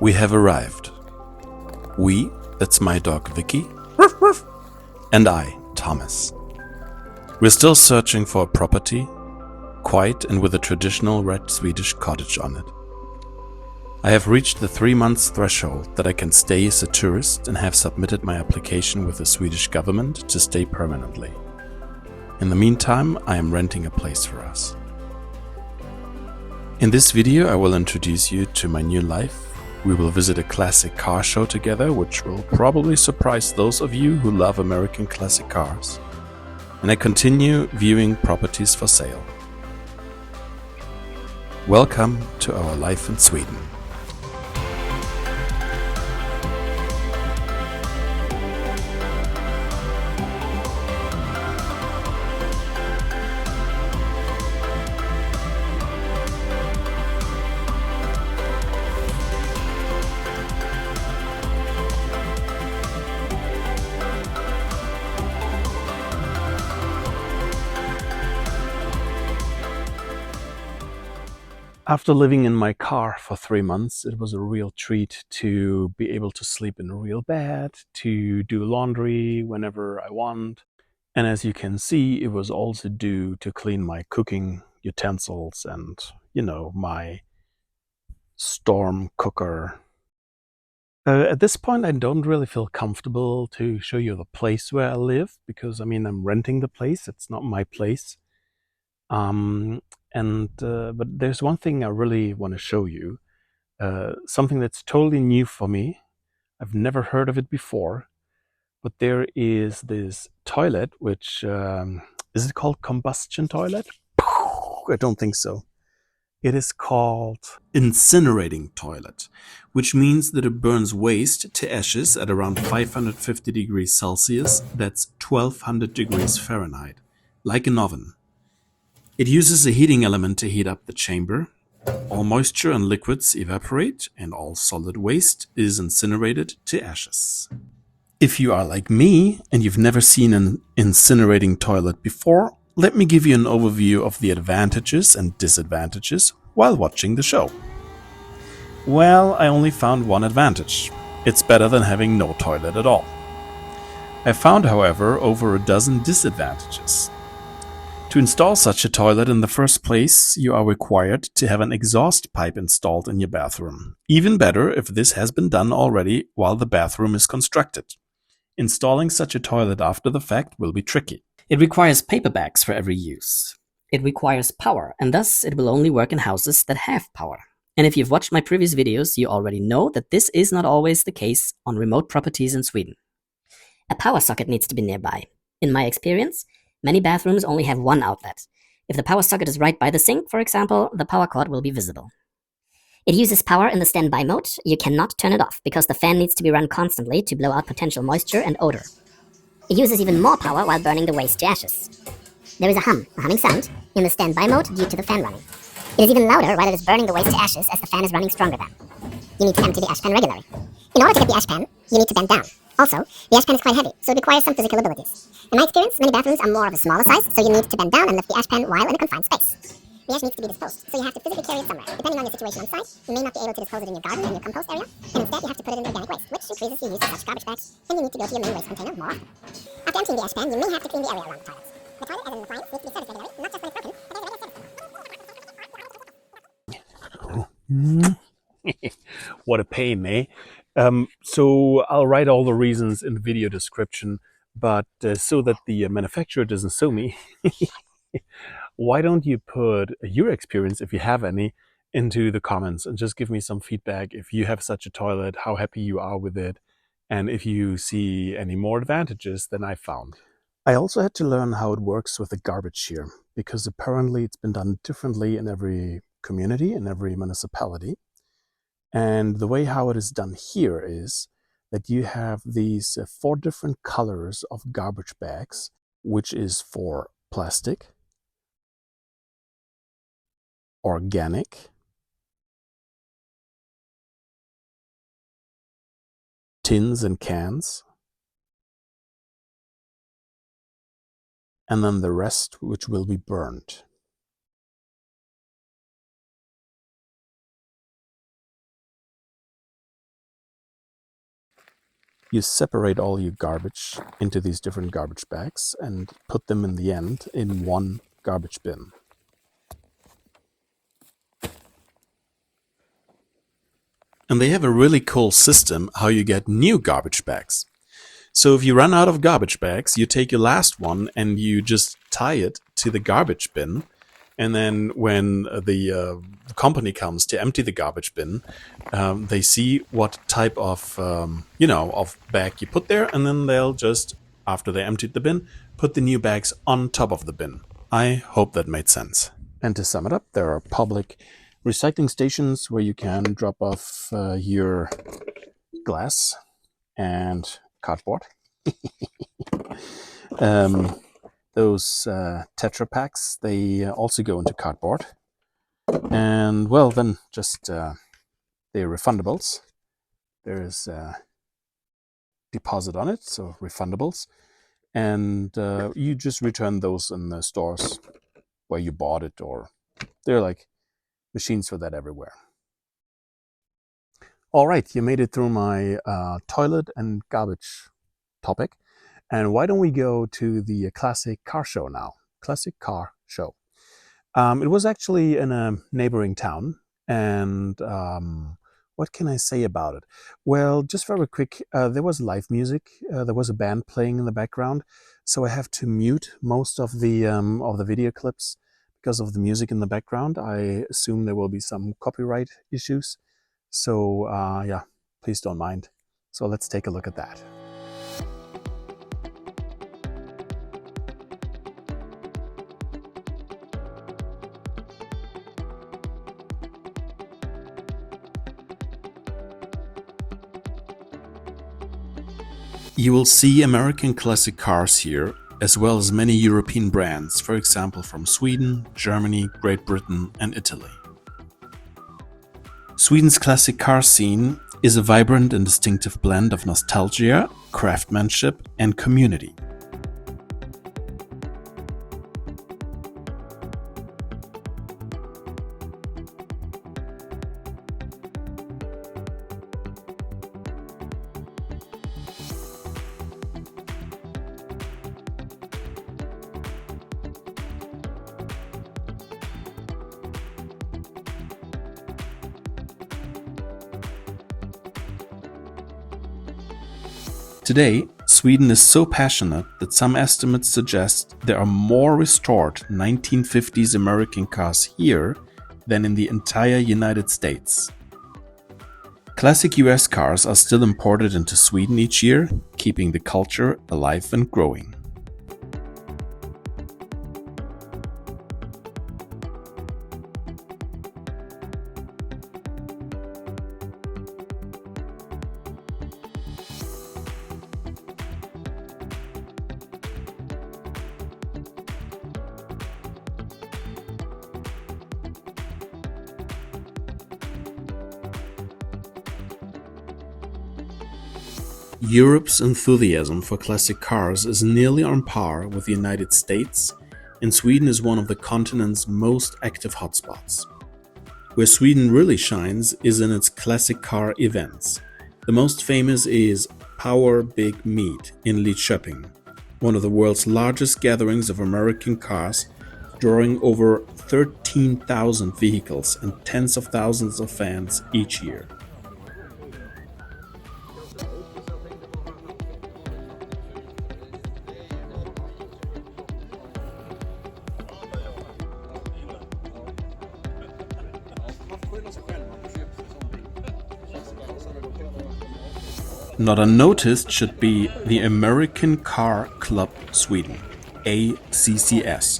We have arrived. We, that's my dog Vicky, and I, Thomas. We're still searching for a property, quiet and with a traditional red Swedish cottage on it. I have reached the 3 months threshold that I can stay as a tourist and have submitted my application with the Swedish government to stay permanently. In the meantime, I am renting a place for us. In this video, I will introduce you to my new life. We will visit a classic car show together, which will probably surprise those of you who love American classic cars. And I continue viewing properties for sale. Welcome to our life in Sweden. After living in my car for 3 months, it was a real treat to be able to sleep in a real bed, to do laundry whenever I want. And as you can see, it was also due to clean my cooking utensils and, my storm cooker. At this point, I don't really feel comfortable to show you the place where I live because, I'm renting the place. It's not my place. But there's one thing I really want to show you, something that's totally new for me. I've never heard of it before, but there is this toilet, which, is it called combustion toilet? I don't think so. It is called incinerating toilet, which means that it burns waste to ashes at around 550 degrees Celsius, that's 1200 degrees Fahrenheit, like an oven. It uses a heating element to heat up the chamber. All moisture and liquids evaporate, and all solid waste is incinerated to ashes. If you are like me and you've never seen an incinerating toilet before, let me give you an overview of the advantages and disadvantages while watching the show. Well, I only found one advantage. It's better than having no toilet at all. I found, however, over a dozen disadvantages. To install such a toilet in the first place, you are required to have an exhaust pipe installed in your bathroom. Even better if this has been done already while the bathroom is constructed. Installing such a toilet after the fact will be tricky. It requires paper bags for every use. It requires power, and thus it will only work in houses that have power. And if you've watched my previous videos, you already know that this is not always the case on remote properties in Sweden. A power socket needs to be nearby. In my experience, many bathrooms only have one outlet. If the power socket is right by the sink, for example, the power cord will be visible. It uses power in the standby mode. You cannot turn it off because the fan needs to be run constantly to blow out potential moisture and odor. It uses even more power while burning the waste to ashes. There is a humming sound, in the standby mode due to the fan running. It is even louder while it is burning the waste to ashes as the fan is running stronger then. You need to empty the ash pan regularly. In order to get the ash pan, you need to bend down. Also, the ash pan is quite heavy, so it requires some physical abilities. In my experience, many bathrooms are more of a smaller size, so you need to bend down and lift the ash pan while in a confined space. The ash needs to be disposed, so you have to physically carry it somewhere. Depending on your situation on site, you may not be able to dispose it in your garden and your compost area, and instead you have to put it in organic waste, which increases your use of such garbage bags, and you need to go to your main waste container more often. After emptying the ash pan, you may have to clean the area around the toilets. The toilet, as an appliance, needs to be serviced regularly, not just when it's broken, but there's a service. What a pain, eh? So I'll write all the reasons in the video description, but so that the manufacturer doesn't sue me, why don't you put your experience, if you have any, into the comments and just give me some feedback if you have such a toilet, how happy you are with it, and if you see any more advantages than I found. I also had to learn how it works with the garbage here, because apparently it's been done differently in every community, in every municipality. And the way how it is done here is that you have these 4 different colors of garbage bags, which is for plastic, organic, tins and cans, and then the rest which will be burned. you separate all your garbage into these different garbage bags and put them in the end in one garbage bin. And they have a really cool system how you get new garbage bags. So if you run out of garbage bags, you take your last one and you just tie it to the garbage bin. And then when the company comes to empty the garbage bin, they see what type of of bag you put there, and then they'll just, after they emptied the bin, put the new bags on top of the bin. I hope that made sense. And to sum it up, there are public recycling stations where you can drop off your glass and cardboard. Those Tetra packs, they also go into cardboard. And well, then just they're refundables. There's a deposit on it, so refundables. And you just return those in the stores where you bought it, or they're like machines for that everywhere. All right, you made it through my toilet and garbage topic. And why don't we go to the classic car show now? Classic car show. It was actually in a neighboring town. And what can I say about it? Well, just very quick, there was live music. There was a band playing in the background. So I have to mute most of the video clips because of the music in the background. I assume there will be some copyright issues. So yeah, please don't mind. So let's take a look at that. You will see American classic cars here, as well as many European brands, for example from Sweden, Germany, Great Britain and Italy. Sweden's classic car scene is a vibrant and distinctive blend of nostalgia, craftsmanship and community. Today, Sweden is so passionate that some estimates suggest there are more restored 1950s American cars here than in the entire United States. Classic US cars are still imported into Sweden each year, keeping the culture alive and growing. Europe's enthusiasm for classic cars is nearly on par with the United States, and Sweden is one of the continent's most active hotspots. Where Sweden really shines is in its classic car events. The most famous is Power Big Meet in Lidköping, one of the world's largest gatherings of American cars, drawing over 13,000 vehicles and tens of thousands of fans each year. Not unnoticed should be the American Car Club Sweden, ACCS,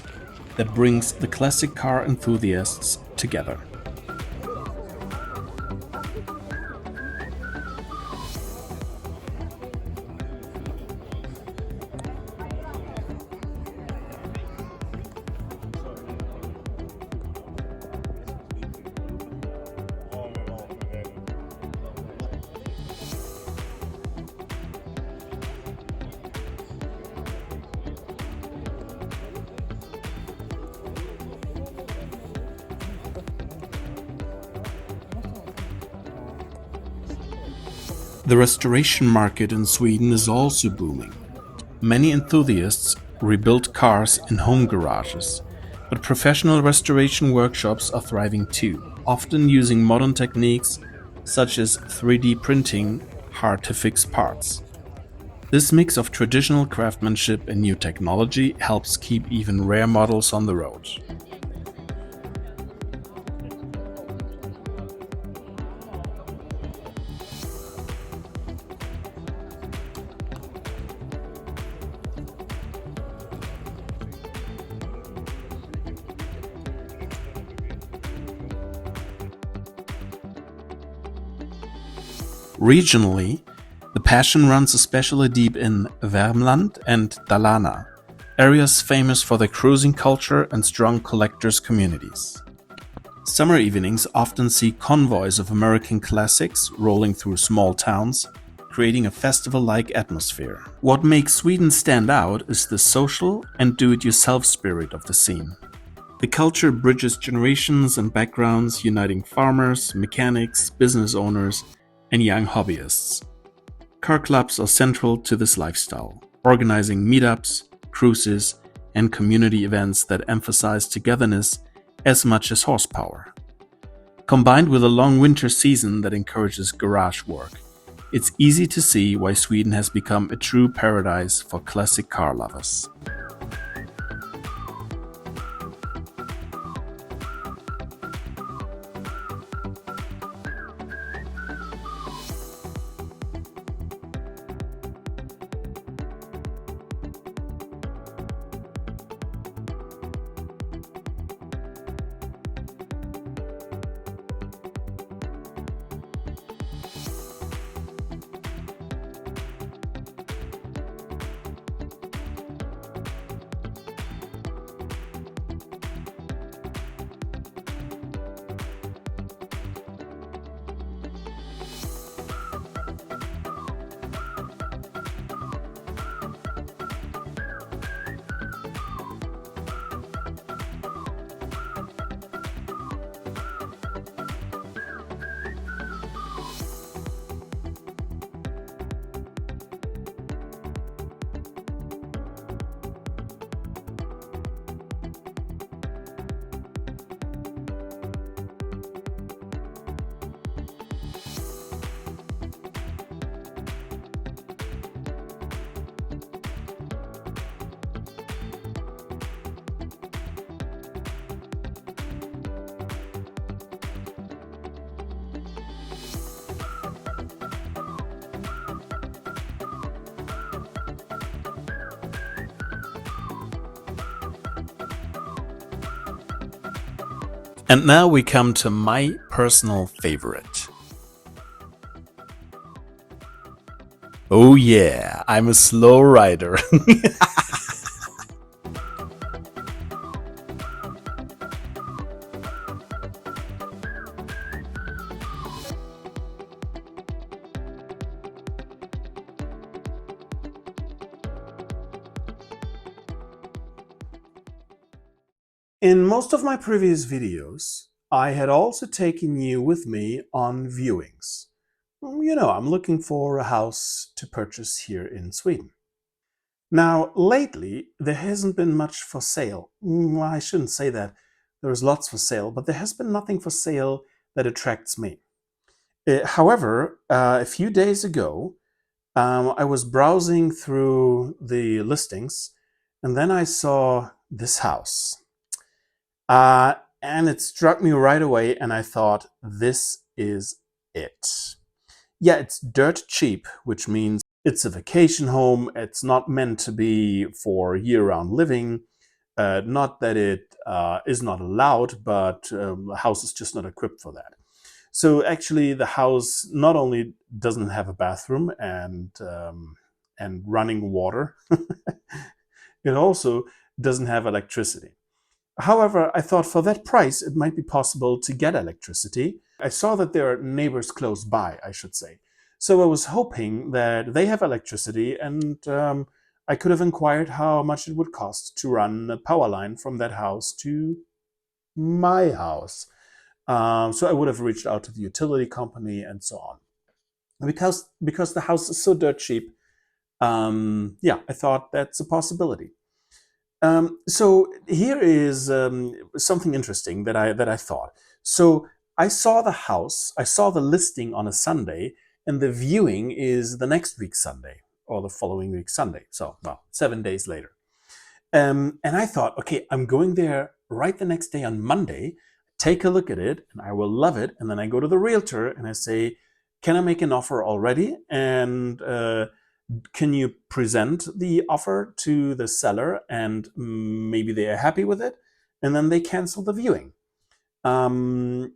that brings the classic car enthusiasts together. The restoration market in Sweden is also booming. Many enthusiasts rebuild cars in home garages, but professional restoration workshops are thriving too, often using modern techniques such as 3D printing hard-to-fix parts. This mix of traditional craftsmanship and new technology helps keep even rare models on the road. Regionally, the passion runs especially deep in Värmland and Dalarna, areas famous for their cruising culture and strong collectors' communities. Summer evenings often see convoys of American classics rolling through small towns, creating a festival-like atmosphere. What makes Sweden stand out is the social and do-it-yourself spirit of the scene. The culture bridges generations and backgrounds, uniting farmers, mechanics, business owners, and young hobbyists. Car clubs are central to this lifestyle, organizing meetups, cruises, and community events that emphasize togetherness as much as horsepower. Combined with a long winter season that encourages garage work, it's easy to see why Sweden has become a true paradise for classic car lovers. And now we come to my personal favorite. Oh yeah, I'm a slow rider. In most of my previous videos, I had also taken you with me on viewings. You know, I'm looking for a house to purchase here in Sweden. Now, lately, there hasn't been much for sale. Well, I shouldn't say that. There's lots for sale, but there has been nothing for sale that attracts me. However, a few days ago, I was browsing through the listings, and then I saw this house. And it struck me right away, and I thought, this is it. Yeah, it's dirt cheap, which means it's a vacation home. It's not meant to be for year-round living. Not that it is not allowed, but the house is just not equipped for that. So actually, the house not only doesn't have a bathroom and running water, it also doesn't have electricity. However, I thought for that price, it might be possible to get electricity. I saw that there are neighbors close by, I should say. So I was hoping that they have electricity, and I could have inquired how much it would cost to run a power line from that house to my house. So I would have reached out to the utility company and so on. because the house is so dirt cheap. Yeah, I thought that's a possibility. So here is something interesting that I thought. So I saw the house, I saw the listing on a Sunday, and the viewing is the next week Sunday or the following week Sunday. So, well, 7 days later. And I thought, okay, I'm going there right the next day on Monday, take a look at it, and I will love it. And then I go to the realtor and I say, can I make an offer already? And can you present the offer to the seller and maybe they are happy with it? And then they cancel the viewing. Um,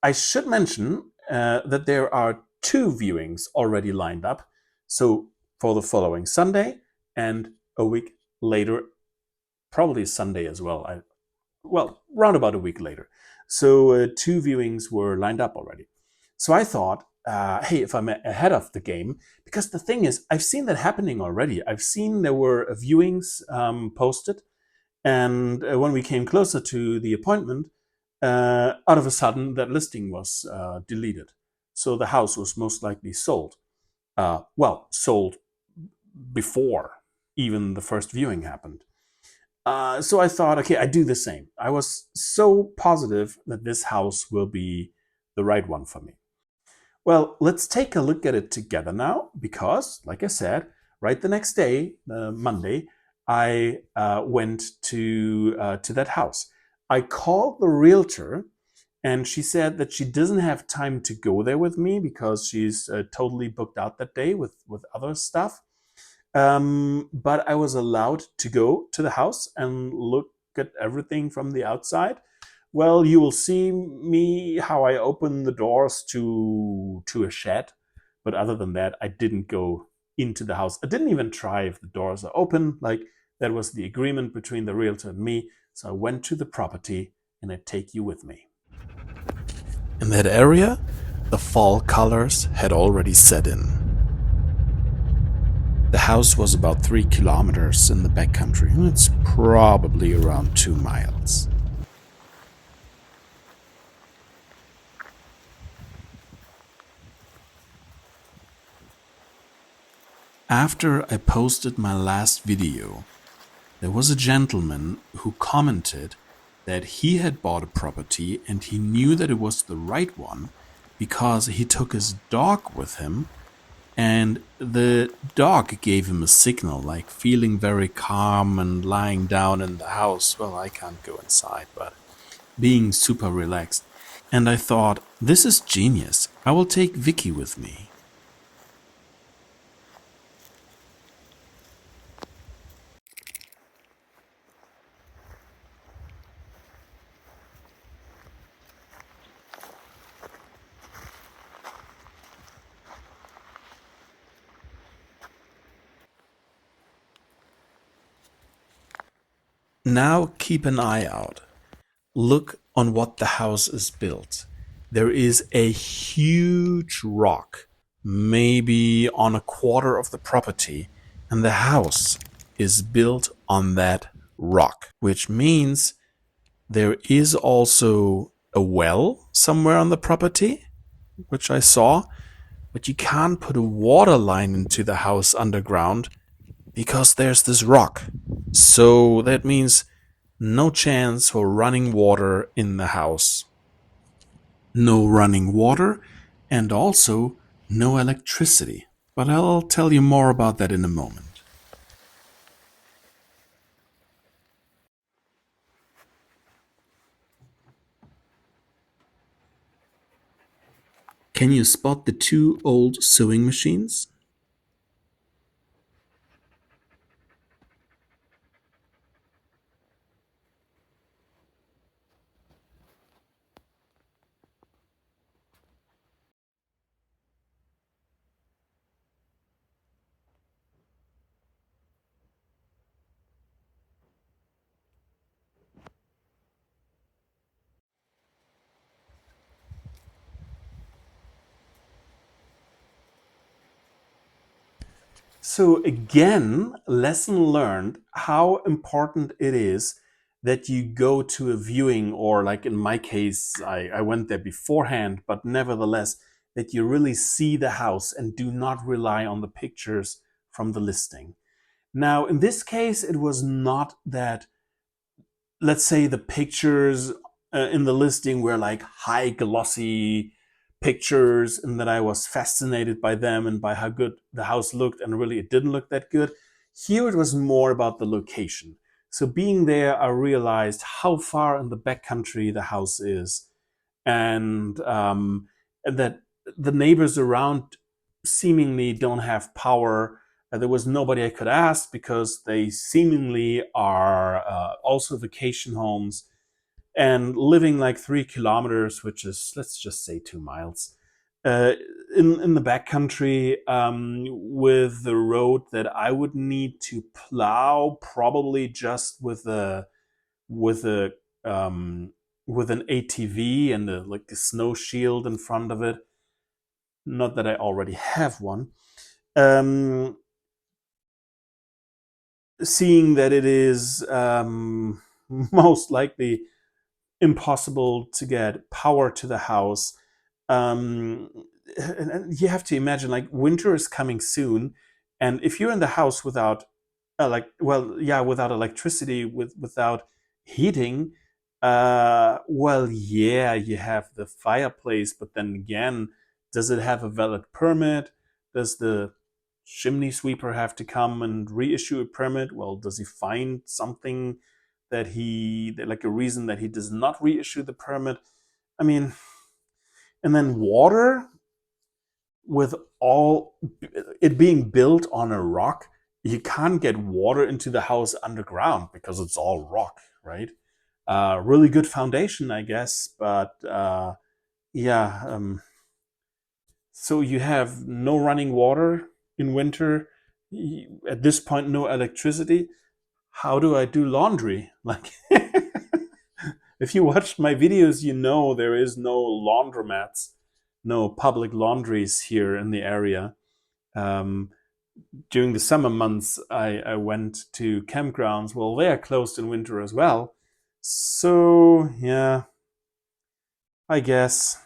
I should mention that there are two viewings already lined up. So for the following Sunday and a week later, probably Sunday as well. Well, round about a week later. So two viewings were lined up already. So I thought, hey, if I'm ahead of the game, because the thing is, I've seen that happening already. I've seen there were viewings posted, and when we came closer to the appointment, out of a sudden, that listing was deleted. So the house was most likely sold. Well, sold before even the first viewing happened. So I thought, okay, I do the same. I was so positive that this house will be the right one for me. Well, let's take a look at it together now, because, like I said, right the next day, Monday, I went to that house. I called the realtor, and she said that she doesn't have time to go there with me because she's totally booked out that day with other stuff. But I was allowed to go to the house and look at everything from the outside. Well, you will see me how I open the doors to a shed, but other than that, I didn't go into the house. I didn't even try if the doors are open. Like, that was the agreement between the realtor and me. So I went to the property and I take you with me. In that area, the fall colors had already set in. The house was about 3 kilometers in the backcountry. It's probably around 2 miles. After I posted my last video, there was a gentleman who commented that he had bought a property and he knew that it was the right one because he took his dog with him, and the dog gave him a signal, like feeling very calm and lying down in the house. Well, I can't go inside, but being super relaxed. And I thought, this is genius. I will take Vicky with me. Now keep an eye out. Look on what the house is built. There is a huge rock, maybe on a quarter of the property, and the house is built on that rock, which means there is also a well somewhere on the property, which I saw, but you can't put a water line into the house underground because there's this rock. So that means no chance for running water in the house. No running water, and also no electricity. But I'll tell you more about that in a moment. Can you spot the two old sewing machines? So, again, lesson learned how important it is that you go to a viewing, or like in my case, I went there beforehand, but nevertheless, that you really see the house and do not rely on the pictures from the listing. Now, in this case, it was not that, let's say, the pictures in the listing were like high glossy pictures and that I was fascinated by them and by how good the house looked, and really it didn't look that good. Here it was more about the location. So being there, I realized how far in the backcountry the house is, and that the neighbors around seemingly don't have power. There was nobody I could ask because they seemingly are also vacation homes and living like 3 kilometers, which is, let's just say, 2 miles, uh, in the backcountry, with the road that I would need to plow, probably just with a with an ATV and like a snow shield in front of it. Not that I already have one. Um, Seeing that it is most likely impossible to get power to the house. Um, and you have to imagine, like, winter is coming soon, and if you're in the house without, without electricity, without heating, well, yeah, you have the fireplace, but then again, does it have a valid permit? Does the chimney sweeper have to come and reissue a permit? Well, does he find something like a reason that he does not reissue the permit? I mean, and then water, with all it being built on a rock, you can't get water into the house underground because it's all rock, right? Really good foundation, I guess, but yeah. So you have no running water in winter. At this point, no electricity. How do I do laundry? Like, if you watched my videos, you know there is no laundromats, no public laundries here in the area. Um, During the summer months, I went to campgrounds. Well, they are closed in winter as well. So, yeah, I guess,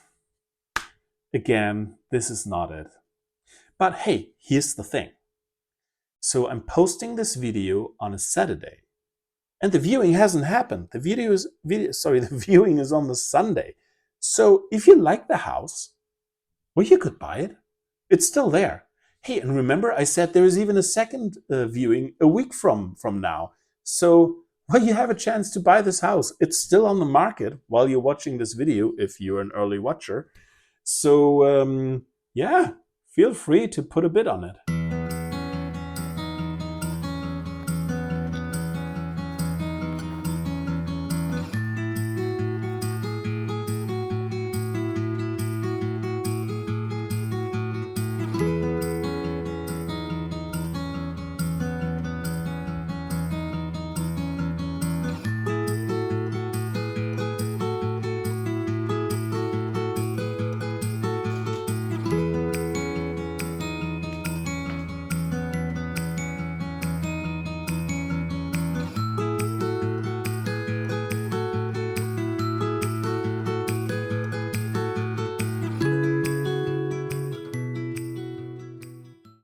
again, this is not it. But hey, here's the thing. So I'm posting this video on a Saturday, and the viewing hasn't happened. The viewing is on the Sunday. So if you like the house, well, you could buy it. It's still there. Hey, and remember, I said there is even a second viewing a week from now. So, well, you have a chance to buy this house. It's still on the market while you're watching this video, if you're an early watcher. So, yeah, feel free to put a bid on it.